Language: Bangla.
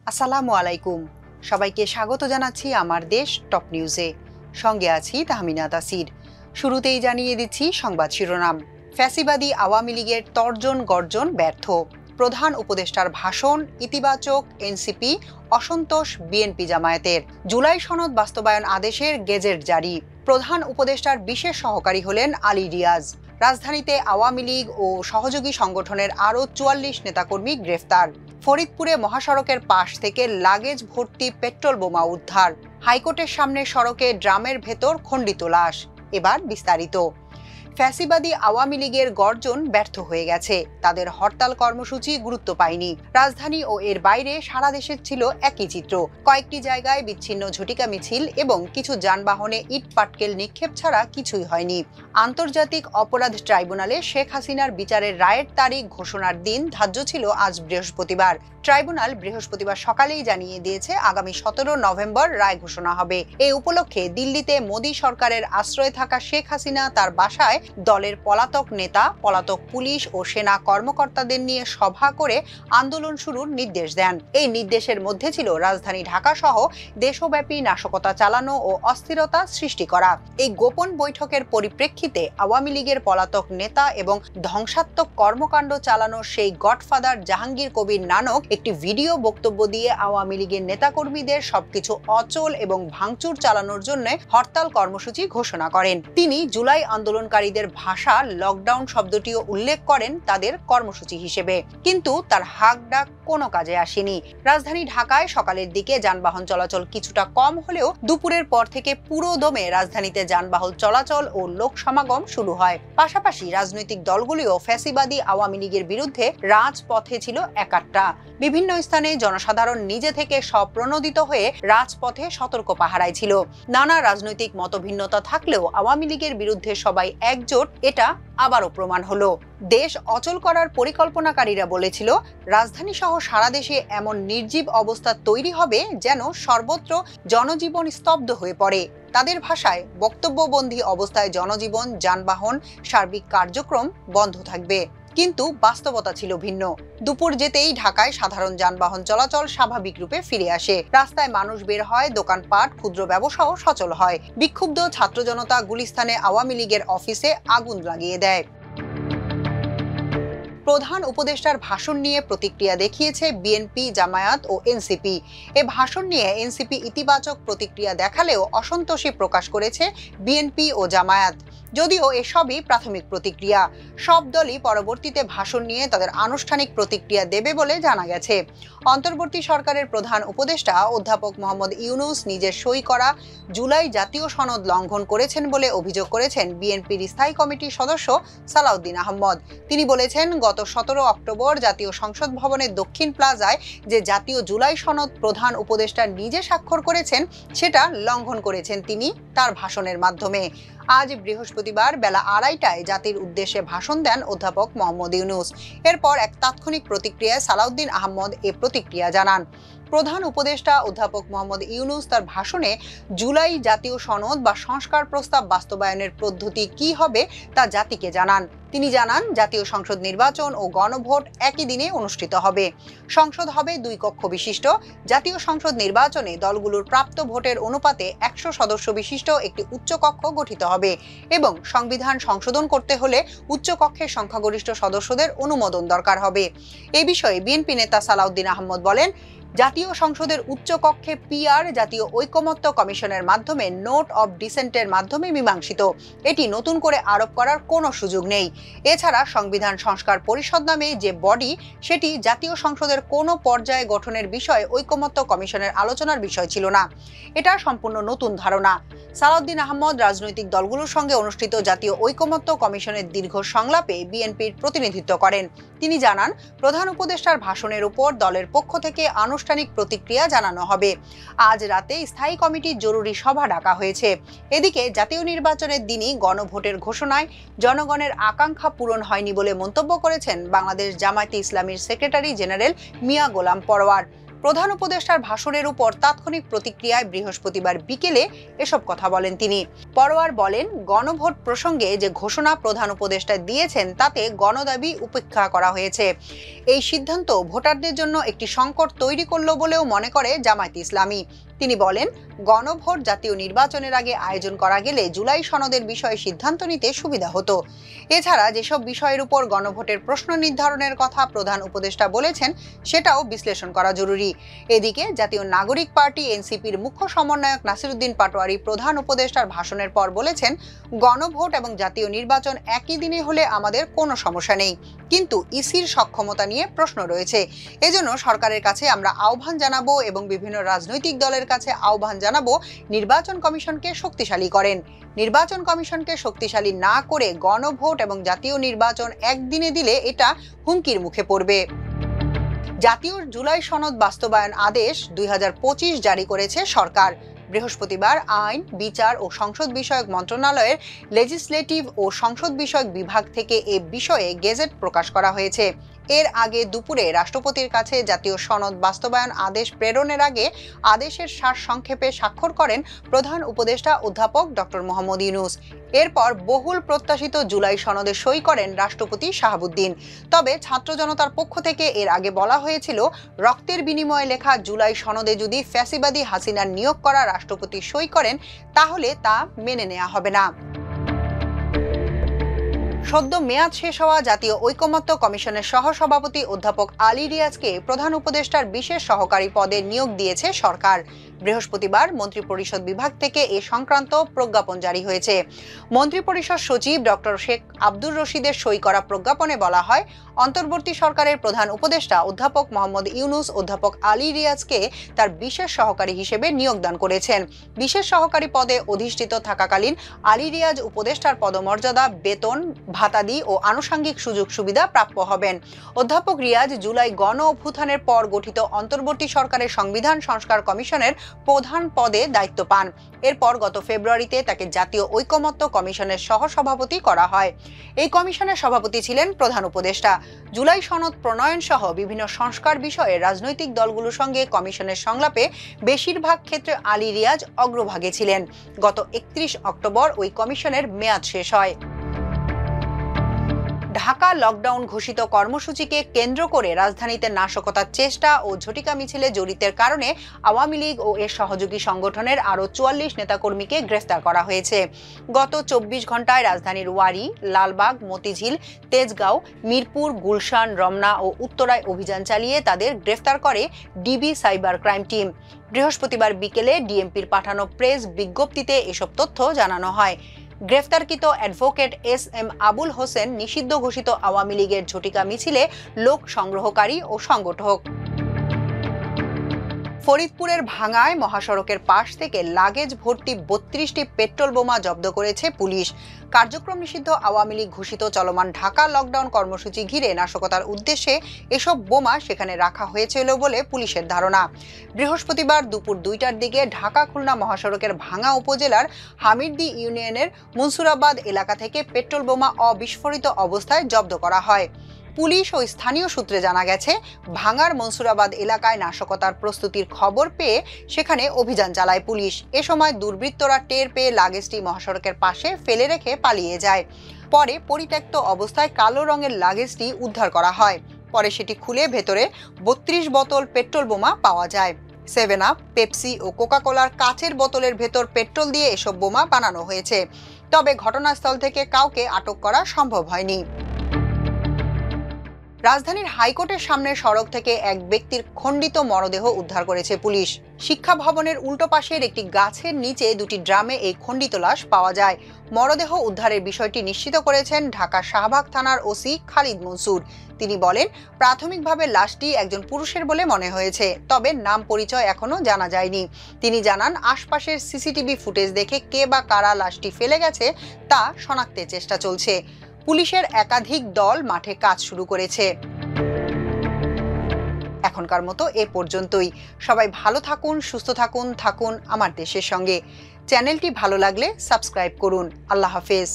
আসসালামু আলাইকুম। সবাইকে স্বাগত জানাচ্ছি আমার দেশ টপ নিউজে। সঙ্গে আছি তাহমিনা তাসির। শুরুতেই জানিয়ে দিচ্ছি সংবাদ শিরোনাম। ফ্যাসিবাদী আওয়ামী লীগের তর্জন গর্জন ব্যর্থ, প্রধান উপদেষ্টার ভাষণ ইতিবাচক, এনসিপি অসন্তোষ বিএনপি জামায়াতের। জুলাই সনদ বাস্তবায়ন আদেশের গেজেট জারি, প্রধান উপদেষ্টার বিশেষ সহকারী হলেন আলী রিয়াজ। রাজধানীতে আওয়ামী লীগ ও সহযোগী সংগঠনের আরও ৪৪ নেতাকর্মী গ্রেফতার। ফরিদপুরে মহাসড়কের পাশ থেকে লাগেজ ভর্তি পেট্রোল বোমা উদ্ধার। হাইকোর্টের সামনে সড়কে ড্রামের ভেতর খণ্ডিত লাশ। এবার বিস্তারিত। ফ্যাসিবাদী আওয়ামী লীগের গর্জন ব্যর্থ হয়ে গেছে। তাদের হরতাল কর্মসূচি গুরুত্ব পায়নি। রাজধানী ও এর বাইরে সারা দেশে ছিল একই চিত্র। কয়েকটি জায়গায় বিচ্ছিন্ন ঝটিকা মিছিল এবং কিছু যানবাহনে ইট পাটকেল নিক্ষেপ ছাড়া কিছুই হয়নি। আন্তর্জাতিক অপরাধ ট্রাইব্যুনালে শেখ হাসিনার বিচারের রায়ের তারিখ ঘোষণার দিন ধার্য ছিল আজ বৃহস্পতিবার। ট্রাইব্যুনাল বৃহস্পতিবার সকালেই জানিয়ে দিয়েছে আগামী ১৭ নভেম্বর রায় ঘোষণা হবে। এই উপলক্ষে দিল্লিতে মোদী সরকারের আশ্রয়ে থাকা শেখ হাসিনা তার বাসায় দলের পলাতক নেতা, পলাতক পুলিশ ও সেনা কর্মকর্তাদের নিয়ে সভা করে আন্দোলন শুরুর নির্দেশ দেন। এই নির্দেশের মধ্যে ছিল রাজধানী ঢাকা সহ দেশব্যাপী নাশকতা চালানো ও অস্থিরতা সৃষ্টি করা। এই গোপন বৈঠকের পরিপ্রেক্ষিতে আওয়ামী লীগের পলাতক নেতা এবং ধ্বংসাত্মক কর্মকাণ্ড চালানোর সেই গডফাদার জাহাঙ্গীর কবির নানক একটি ভিডিও বক্তব্য দিয়ে আওয়ামী লীগের নেতাকর্মীদের সবকিছু অচল এবং ভাঙচুর চালানোর জন্য হরতাল কর্মসূচি ঘোষণা করেন। তিনি জুলাই আন্দোলনকারীদের ভাষা লকডাউন শব্দটিও উল্লেখ করেন তাদের কর্মসূচি হিসেবে, কিন্তু তার হাক ডাক কোনো কাজে আসেনি। রাজধানী ঢাকায় সকালের দিকে যানবাহন চলাচল কিছুটা কম হলেও দুপুরের পর থেকে পুরো দমে রাজধানীতে যানবাহন চলাচল ও লোক সমাগম শুরু হয়। পাশাপাশি রাজনৈতিক দলগুলিও ফ্যাসিবাদী আওয়ামী লীগের বিরুদ্ধে রাজপথে ছিল একাট্টা। বিভিন্ন স্থানে জনসাধারণ নিজে থেকে স্বপ্রণোদিত হয়ে রাজপথে সতর্ক পাহারায় ছিল। নানা রাজনৈতিক মতভিন্নতা থাকলেও আওয়ামী লীগের বিরুদ্ধে সবাই একজোট, এটা আবারও প্রমাণ হলো। দেশ অচল করার পরিকল্পনাকারীরা বলেছিল রাজধানী সহ সারা দেশে এমন নির্জীব অবস্থা তৈরি হবে যেন সর্বত্র জনজীবন স্তব্ধ হয়ে পড়ে। তাদের ভাষায় বক্তব্যবন্দী অবস্থায় জনজীবন, যানবাহন, সার্বিক কার্যক্রম বন্ধ থাকবে। কিন্তু বাস্তবতা ছিল ভিন্ন। দুপুর যেতেই ঢাকায় সাধারণ যানবাহন চলাচল স্বাভাবিক রূপে ফিরে আসে। রাস্তায় মানুষ বের হয়, দোকানপাট, ক্ষুদ্র ব্যবসাও সচল হয়। বিক্ষুব্ধ ছাত্র জনতা গুলিস্তানে আওয়ামী লীগের অফিসে আগুন লাগিয়ে দেয়। প্রধান উপদেষ্টার ভাষণ নিয়ে প্রতিক্রিয়া দেখিয়েছে বিএনপি, জামায়াত ও এনসিপি। এ ভাষণ নিয়ে এনসিপি ইতিবাচক প্রতিক্রিয়া দেখালেও অসন্তোষী প্রকাশ করেছে বিএনপি ও জামায়াত। যদিও এসবই প্রাথমিক প্রতিক্রিয়া, সব দলই পরবর্তীতে ভাষণ নিয়ে তাদের আনুষ্ঠানিক প্রতিক্রিয়া দেবে বলে জানা গেছে। অন্তর্বর্তী সরকারের প্রধান উপদেষ্টা অধ্যাপক মোহাম্মদ ইউনূস নিজের সই করা জুলাই জাতীয় সনদ লঙ্ঘন করেছেন বলে অভিযোগ করেছেন বিএনপির স্থায়ী কমিটির সদস্য সালাউদ্দিন আহমদ। তিনি বলেছেন, গত ১৭ অক্টোবর জাতীয় সংসদ ভবনের দক্ষিণ প্লাজায় যে জাতীয় জুলাই সনদ প্রধান উপদেষ্টা নিজে স্বাক্ষর করেছেন সেটা লঙ্ঘন করেছেন তিনি তার ভাষণের মাধ্যমে। আজ বৃহস্পতিবার বেলা ২:৩০টায় জাতির উদ্দেশ্যে ভাষণ দেন অধ্যাপক মোহাম্মদ ইউনূস। এরপর এক তাৎক্ষণিক প্রতিক্রিয়ায় সালাউদ্দিন আহমদ এ প্রতিক্রিয়া জানান। প্রধান উপদেষ্টা অধ্যাপক মোহাম্মদ ইউনূস তার ভাষণে জুলাই জাতীয় সনদ বা সংস্কার প্রস্তাব বাস্তবায়নের পদ্ধতি কি হবে তা জাতিকে জানান। তিনি জানান, জাতীয় সংসদ নির্বাচন ও গণভোট একই দিনে অনুষ্ঠিত হবে। সংসদ হবে ২ কক্ষ বিশিষ্ট। জাতীয় সংসদ নির্বাচনে দলগুলোর প্রাপ্ত ভোটের অনুপাতে ১০০ সদস্য বিশিষ্ট একটি উচ্চকক্ষ গঠিত হবে এবং সংবিধান সংশোধন করতে হলে উচ্চকক্ষের সংখ্যাগরিষ্ঠ সদস্যদের অনুমোদন দরকার হবে। এ বিষয়ে বিএনপি নেতা সালাউদ্দিন আহমদ বলেন, জাতীয় সংসদের উচ্চকক্ষে পিআর জাতীয় ঐকমত্য কমিশনের মাধ্যমে নোট অব ডিসেন্টের মাধ্যমে মীমাংসিত। এটি নতুন করে আরোপ করার কোনো সুযোগ নেই। এছাড়া সংবিধান সংস্কার পরিষদ নামে যে বডি, সেটি জাতীয় সংসদের কোনো পর্যায়ে গঠনের বিষয়ে ঐকমত্য কমিশনের আলোচনার বিষয় ছিল না। এটা সম্পূর্ণ নতুন ধারণা। সালাউদ্দিন আহমদ রাজনৈতিক দলগুলোর সঙ্গে অনুষ্ঠিত জাতীয় ঐকমত্য কমিশনের দীর্ঘ সংলাপে বিএনপির প্রতিনিধিত্ব করেন। তিনি জানান, প্রধান উপদেষ্টার ভাষণের উপর দলের পক্ষ থেকে আনুষ্ঠানিক প্রতিক্রিয়া জানানো হবে। আজ রাতে স্থায়ী কমিটির জরুরি সভা ডাকা হয়েছে। এদিকে জাতীয় নির্বাচনের দিনই গণভোটের ঘোষণায় জনগণের আকাঙ্ক্ষা পূরণ হয়নি বলে মন্তব্য করেছেন বাংলাদেশ জামায়াতে ইসলামীর সেক্রেটারি জেনারেল মিয়া গোলাম পরোয়ার। প্রধান উপদেষ্টার ভাষণের উপর তাৎক্ষণিক প্রতিক্রিয়ায় বৃহস্পতিবার বিকেলে এসব কথা বলেন তিনি। পরোয়ার বলেন, গণভোট প্রসঙ্গে যে ঘোষণা প্রধান উপদেষ্টা দিয়েছেন তাতে গণদাবি উপেক্ষা করা হয়েছে। এই সিদ্ধান্ত ভোটারদের জন্য একটি সংকট তৈরি করল বলেও মনে করে জামায়াত ইসলামী। তিনি বলেন, গণভোট জাতীয় নির্বাচনের আগে আয়োজন করা গেলে জুলাই সনদের বিষয়ে সিদ্ধান্ত নিতে সুবিধা হতো। এছাড়া যেসব বিষয়ের উপর গণভোটের প্রশ্ন নির্ধারণের কথা প্রধান উপদেষ্টা বলেছেন সেটাও বিশ্লেষণ করা জরুরি। এদিকে জাতীয় নাগরিক পার্টি এনসিপির মুখ্য সমন্বয়ক নাসিরউদ্দিন পাটোয়ারি প্রধান উপদেষ্টার ভাষণের পর বলেছেন, গণভোট এবং জাতীয় নির্বাচন একই দিনে হলে আমাদের কোনো সমস্যা নেই, কিন্তু ইসির সক্ষমতা নিয়ে প্রশ্ন রয়েছে। এজন্য সরকারের কাছে আমরা আহ্বান জানাবো এবং বিভিন্ন রাজনৈতিক দলের কাছে আহ্বান জানাবো নির্বাচন কমিশনকে শক্তিশালী করেন। নির্বাচন কমিশনকে শক্তিশালী না করে গণভোট এবং জাতীয় নির্বাচন একদিনে দিলে এটা হুমকির মুখে পড়বে। জাতীয় জুলাই সনদ বাস্তবায়ন আদেশ 2025 জারি করেছে সরকার। বৃহস্পতিবার আইন, বিচার ও সংসদ বিষয়ক মন্ত্রণালয়ের লেজিসলেটিভ ও সংসদ বিষয়ক বিভাগ থেকে এ বিষয়ে গেজেট প্রকাশ করা হয়েছে। এর আগে দুপুরে রাষ্ট্রপতির কাছে জাতীয় সনদ বাস্তবায়ন আদেশ প্রেরণের আগে আদেশের সারসংক্ষেপে স্বাক্ষর করেন প্রধান উপদেষ্টা অধ্যাপক ডক্টর মোহাম্মদ ইউনূস। এরপর বহুল প্রত্যাশিত জুলাই সনদে সই করেন রাষ্ট্রপতি শাহাবুদ্দিন। তবে ছাত্র জনতার পক্ষ থেকে এর আগে বলা হয়েছিল, রক্তের বিনিময়ে লেখা জুলাই সনদে যদি ফ্যাসিবাদী হাসিনার নিয়োগ করা রাষ্ট্রপতি সই করেন তাহলে তা মেনে নেওয়া হবে না। সদ্য মেয়াদ শেষ হওয়া জাতীয় ঐকমত্য কমিশনের সহসভাপতি অধ্যাপক আলী রিয়াজকে প্রধান উপদেষ্টার বিশেষ সহকারী পদে নিয়োগ দিয়েছে সরকার। বৃহস্পতিবার মন্ত্রিপরিষদ বিভাগ থেকে এ সংক্রান্ত প্রজ্ঞাপন জারি হয়েছে। মন্ত্রিপরিষদ সচিব ডক্টর শেখ আব্দুর রশিদের সই করা প্রজ্ঞাপনে বলা হয়, অন্তর্বর্তী সরকারের প্রধান উপদেষ্টা অধ্যাপক মোহাম্মদ ইউনূস অধ্যাপক আলী রিয়াজকে তার বিশেষ সহকারী হিসেবে নিয়োগদান করেছেন। বিশেষ সহকারী পদে অধিষ্ঠিত থাকাকালীন আলী রিয়াজ উপদেষ্টার পদমর্যাদা, বেতন, ভাতাদি ও আনুষঙ্গিক সুযোগ সুবিধা প্রাপ্য হবেন। অধ্যাপক রিয়াজ জুলাই গণ অভ্যুত্থানের পর গঠিত অন্তর্বর্তী সরকারের সংবিধান সংস্কার কমিশনের প্রধান পদে দায়িত্ব পান। এরপর গত ফেব্রুয়ারিতে তাকে জাতীয় ঐকমত্য কমিশনের সহসভাপতি করা হয়। এই কমিশনের সভাপতি ছিলেন প্রধান উপদেষ্টা। জুলাই সনদ প্রণয়ন সহ বিভিন্ন সংস্কার বিষয়ে রাজনৈতিক দলগুলোর সঙ্গে কমিশনের সংলাপে বেশিরভাগ ক্ষেত্রে আলী রিয়াজ অগ্রভাগে ছিলেন। গত 31 অক্টোবর ওই কমিশনের মেয়াদ শেষ হয়। ঢাকা লকডাউন ঘোষিত কর্মসূচিকে কেন্দ্র করে রাজধানীতে নাশকতার চেষ্টা ও ঝটিকা মিছিলে জড়িতের কারণে আওয়ামী লীগ ও এর সহযোগী সংগঠনের আরও 44 নেতাকর্মীকে গ্রেফতার করা হয়েছে। গত 24 ঘন্টায় রাজধানীর ওয়ারী, লালবাগ, মতিঝিল, তেজগাঁও, মিরপুর, গুলশান, রমনা ও উত্তরায় অভিযান চালিয়ে তাদের গ্রেফতার করে ডিবি সাইবার ক্রাইম টিম। বৃহস্পতিবার বিকেলে ডিএমপির পাঠানো প্রেস বিজ্ঞপ্তিতে এসব তথ্য জানানো হয়। গ্রেফতারকৃত অ্যাডভোকেট এস.এম. আবুল হোসেন নিষিদ্ধ ঘোষিত আওয়ামী লীগের ঝটিকা মিছিলে লোক সংগ্রহকারী ও সংগঠক। ফরিদপুরের ভাঙ্গায় মহাসড়কের পাশ থেকে লাগেজ ভর্তি 32টি পেট্রোল বোমা জব্দ করেছে পুলিশ। কার্যক্রম নিষিদ্ধ আওয়ামী লীগ ঘোষিত চলমান ঢাকা লকডাউন কর্মসূচি ঘিরে নাশকতার উদ্দেশ্যে এসব বোমা সেখানে রাখা হয়েছিল বলে পুলিশের ধারণা। বৃহস্পতিবার দুপুর 2টার দিকে ঢাকা খুলনা মহাসড়কের ভাঙ্গা উপজেলার হামিরদি ইউনিয়নের মনসুরাবাদ এলাকা থেকে পেট্রোল বোমা অবিস্ফোরিত অবস্থায় জব্দ করা হয়। পুলিশ ও স্থানীয় সূত্রে জানা গেছে, ভাঙ্গার মনসুরাবাদ এলাকায় নাশকতার প্রস্তুতির খবর পেয়ে সেখানে অভিযান চালায় পুলিশ। এ সময় দুর্বৃত্তরা টের পেয়ে লাগেজটি মহাসড়কের পাশে ফেলে রেখে পালিয়ে যায়। পরে পরিত্যক্ত অবস্থায় কালো রঙের লাগেজটি উদ্ধার করা হয়। পরে সেটি খুলে ভেতরে 32 বোতল পেট্রোল বোমা পাওয়া যায়। 7 আপ, পেপসি ও কোকাকোলার কাচের বোতলের ভেতর পেট্রোল দিয়ে এসব বোমা বানানো হয়েছে। তবে ঘটনাস্থল থেকে কাউকে আটক করা সম্ভব হয়নি। রাজধানীর হাইকোর্টের সামনের সড়ক থেকে এক ব্যক্তির খণ্ডিত মরদেহ উদ্ধার করেছে পুলিশ। শিক্ষা ভবনের উল্টো পাশের একটি গাছের নিচে 2টি ড্রামে এই খণ্ডিত লাশ পাওয়া যায়। মরদেহ উদ্ধারের বিষয়টি নিশ্চিত করেছেন ঢাকা শাহবাগ থানার ওসি খালিদ মনসুর। তিনি বলেন, প্রাথমিকভাবে লাশটি একজন পুরুষের বলে মনে হয়েছে, তবে নাম পরিচয় এখনো জানা যায়নি। তিনি জানান, আশপাশের সিসিটিভি ফুটেজ দেখে কে বা কারা লাশটি ফেলে গেছে তা শনাক্তের চেষ্টা চলছে। পুলিশের একাধিক দল মাঠে কাজ শুরু করেছে। এখনকার মতো এ পর্যন্তই। সবাই ভালো থাকুন, সুস্থ থাকুন আমার দেশের সঙ্গে। চ্যানেলটি ভালো লাগলে সাবস্ক্রাইব করুন। আল্লাহ হাফেজ।